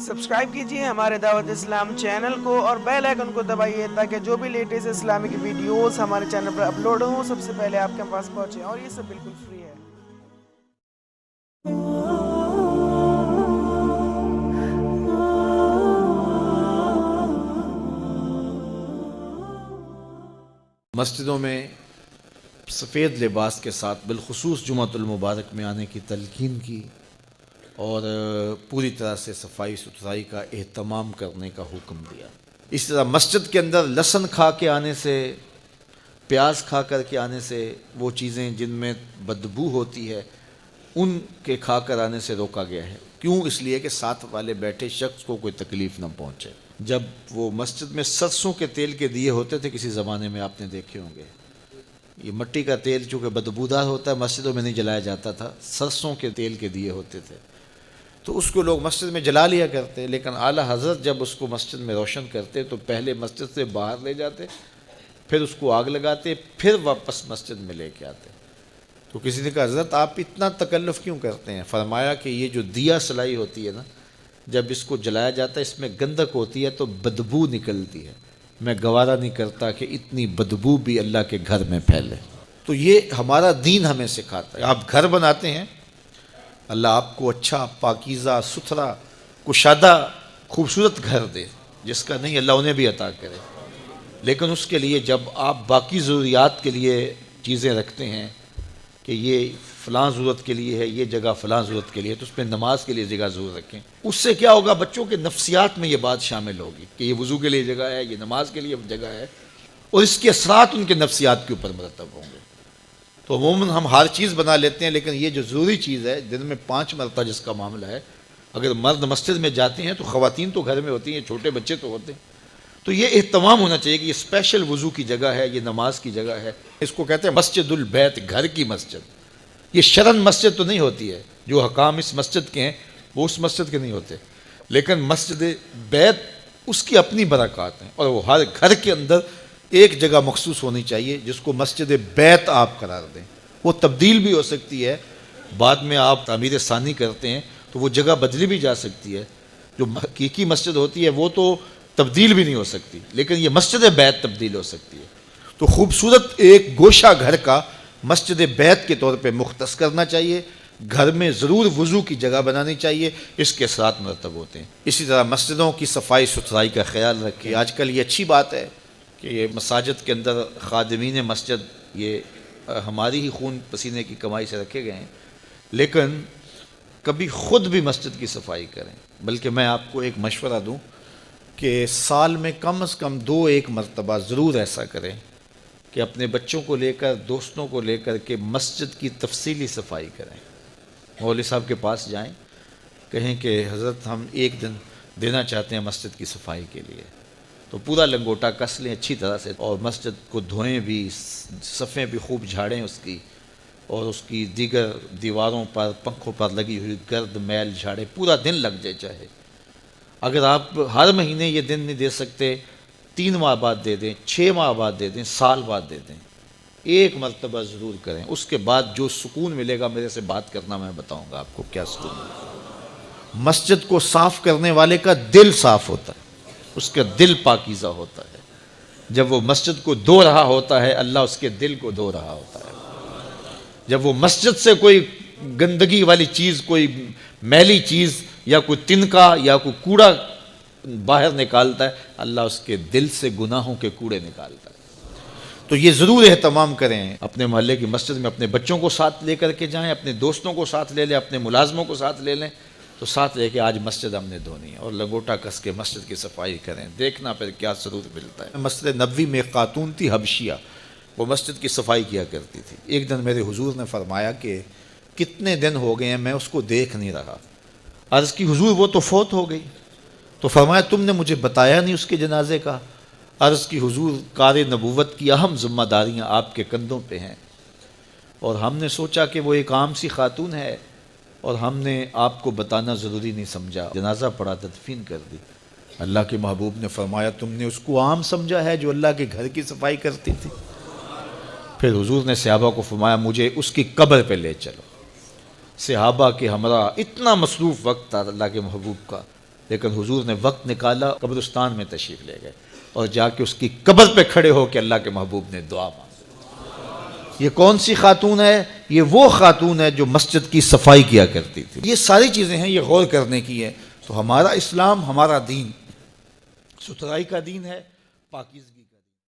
Subscribe کیجئے ہمارے دعوت اسلام چینل کو اور بیل آئیکن کو دبائیے تاکہ جو بھی لیٹسٹ اسلامک ویڈیوز ہمارے چینل پر اپلوڈ ہوں سب سے پہلے آپ کے پاس پہنچیں، اور یہ سب بالکل فری ہے۔ مسجدوں میں سفید لباس کے ساتھ بالخصوص جمعۃ المبارک میں آنے کی تلقین کی اور پوری طرح سے صفائی ستھرائی کا اہتمام کرنے کا حکم دیا۔ اس طرح مسجد کے اندر لہسن کھا کے آنے سے، پیاز کھا کر کے آنے سے، وہ چیزیں جن میں بدبو ہوتی ہے ان کے کھا کر آنے سے روکا گیا ہے۔ کیوں؟ اس لیے کہ ساتھ والے بیٹھے شخص کو کوئی تکلیف نہ پہنچے۔ جب وہ مسجد میں سرسوں کے تیل کے دیے ہوتے تھے، کسی زمانے میں آپ نے دیکھے ہوں گے، یہ مٹی کا تیل چونکہ بدبودار ہوتا ہے مسجدوں میں نہیں جلایا جاتا تھا، سرسوں کے تیل کے دیے ہوتے تھے، تو اس کو لوگ مسجد میں جلا لیا کرتے، لیکن اعلیٰ حضرت جب اس کو مسجد میں روشن کرتے تو پہلے مسجد سے باہر لے جاتے، پھر اس کو آگ لگاتے، پھر واپس مسجد میں لے کے آتے۔ تو کسی نے کہا حضرت آپ اتنا تکلف کیوں کرتے ہیں؟ فرمایا کہ یہ جو دیا سلائی ہوتی ہے نا، جب اس کو جلایا جاتا ہے اس میں گندک ہوتی ہے تو بدبو نکلتی ہے، میں گوارا نہیں کرتا کہ اتنی بدبو بھی اللہ کے گھر میں پھیلے۔ تو یہ ہمارا دین ہمیں سکھاتا ہے۔ آپ گھر بناتے ہیں، اللہ آپ کو اچھا پاکیزہ ستھرا کشادہ خوبصورت گھر دے، جس کا نہیں اللہ انہیں بھی عطا کرے، لیکن اس کے لیے جب آپ باقی ضروریات کے لیے چیزیں رکھتے ہیں کہ یہ فلاں ضرورت کے لیے ہے، یہ جگہ فلاں ضرورت کے لیے، تو اس میں نماز کے لیے جگہ ضرور رکھیں۔ اس سے کیا ہوگا؟ بچوں کے نفسیات میں یہ بات شامل ہوگی کہ یہ وضو کے لیے جگہ ہے، یہ نماز کے لیے جگہ ہے، اور اس کے اثرات ان کے نفسیات کے اوپر مرتب ہوں گے۔ تو عموماً ہم ہر چیز بنا لیتے ہیں، لیکن یہ جو ضروری چیز ہے دن میں 5 مرتبہ جس کا معاملہ ہے، اگر مرد مسجد میں جاتے ہیں تو خواتین تو گھر میں ہوتی ہیں، چھوٹے بچے تو ہوتے ہیں، تو یہ اہتمام ہونا چاہیے کہ یہ اسپیشل وضو کی جگہ ہے، یہ نماز کی جگہ ہے۔ اس کو کہتے ہیں مسجد البیت، گھر کی مسجد۔ یہ شرن مسجد تو نہیں ہوتی ہے، جو حکام اس مسجد کے ہیں وہ اس مسجد کے نہیں ہوتے، لیکن مسجد بیت اس کی اپنی برکات ہیں، اور وہ ہر گھر کے اندر ایک جگہ مخصوص ہونی چاہیے جس کو مسجد بیت آپ قرار دیں۔ وہ تبدیل بھی ہو سکتی ہے، بعد میں آپ تعمیر ثانی کرتے ہیں تو وہ جگہ بدلی بھی جا سکتی ہے۔ جو حقیقی مسجد ہوتی ہے وہ تو تبدیل بھی نہیں ہو سکتی، لیکن یہ مسجد بیت تبدیل ہو سکتی ہے۔ تو خوبصورت ایک گوشہ گھر کا مسجد بیت کے طور پہ مختص کرنا چاہیے، گھر میں ضرور وضو کی جگہ بنانی چاہیے، اس کے ساتھ مرتب ہوتے ہیں۔ اسی طرح مسجدوں کی صفائی ستھرائی کا خیال رکھیں۔ آج کل یہ اچھی بات ہے کہ یہ مساجد کے اندر خادمین مسجد یہ ہماری ہی خون پسینے کی کمائی سے رکھے گئے ہیں، لیکن کبھی خود بھی مسجد کی صفائی کریں۔ بلکہ میں آپ کو ایک مشورہ دوں کہ سال میں کم از کم 2-1 مرتبہ ضرور ایسا کریں کہ اپنے بچوں کو لے کر، دوستوں کو لے کر کے مسجد کی تفصیلی صفائی کریں۔ مولوی صاحب کے پاس جائیں، کہیں کہ حضرت ہم ایک دن دینا چاہتے ہیں مسجد کی صفائی کے لیے، تو پورا لنگوٹا کس لیں اچھی طرح سے، اور مسجد کو دھوئیں بھی، صفیں بھی خوب جھاڑیں اس کی، اور اس کی دیگر دیواروں پر، پنکھوں پر لگی ہوئی گرد میل جھاڑیں، پورا دن لگ جائے چاہے۔ اگر آپ ہر مہینے یہ دن نہیں دے سکتے، 3 ماہ بعد دے دیں، 6 ماہ بعد دے دیں، سال بعد دے دیں، ایک مرتبہ ضرور کریں۔ اس کے بعد جو سکون ملے گا، میرے سے بات کرنا، میں بتاؤں گا آپ کو کیا سکون ملے گا۔ مسجد کو صاف کرنے والے کا دل صاف ہوتا ہے، اس کا دل پاکیزہ ہوتا ہے۔ جب وہ مسجد کو دھو رہا ہوتا ہے، اللہ اس کے دل کو دھو رہا ہوتا ہے۔ جب وہ مسجد سے کوئی گندگی والی چیز، کوئی میلی چیز یا کوئی تنکا یا کوئی کوڑا باہر نکالتا ہے، اللہ اس کے دل سے گناہوں کے کوڑے نکالتا ہے۔ تو یہ ضرور اہتمام کریں، اپنے محلے کی مسجد میں اپنے بچوں کو ساتھ لے کر کے جائیں، اپنے دوستوں کو ساتھ لے لیں، اپنے ملازموں کو ساتھ لے لیں، تو ساتھ لے کے آج مسجد ہم نے دھونی ہے، اور لنگوٹا کس کے مسجد کی صفائی کریں، دیکھنا پھر کیا سرور ملتا ہے۔ مسجد نبوی میں ایک خاتون تھی حبشیہ، وہ مسجد کی صفائی کیا کرتی تھی۔ ایک دن میرے حضور نے فرمایا کہ کتنے دن ہو گئے ہیں میں اس کو دیکھ نہیں رہا۔ عرض کی حضور وہ تو فوت ہو گئی، تو فرمایا تم نے مجھے بتایا نہیں اس کے جنازے کا۔ عرض کی حضور کار نبوت کی اہم ذمہ داریاں آپ کے کندھوں پہ ہیں، اور ہم نے سوچا کہ وہ ایک عام سی خاتون ہے، اور ہم نے آپ کو بتانا ضروری نہیں سمجھا، جنازہ پڑھا، تدفین کر دی۔ اللہ کے محبوب نے فرمایا تم نے اس کو عام سمجھا ہے جو اللہ کے گھر کی صفائی کرتی تھی؟ پھر حضور نے صحابہ کو فرمایا مجھے اس کی قبر پہ لے چلو۔ صحابہ کے ہمراہ اتنا مصروف وقت تھا اللہ کے محبوب کا، لیکن حضور نے وقت نکالا، قبرستان میں تشریف لے گئے اور جا کے اس کی قبر پہ کھڑے ہو کے اللہ کے محبوب نے دعا مانگی۔ یہ کون سی خاتون ہے؟ یہ وہ خاتون ہے جو مسجد کی صفائی کیا کرتی تھی۔ یہ ساری چیزیں ہیں، یہ غور کرنے کی ہے۔ تو ہمارا اسلام، ہمارا دین ستھرائی کا دین ہے، پاکیزگی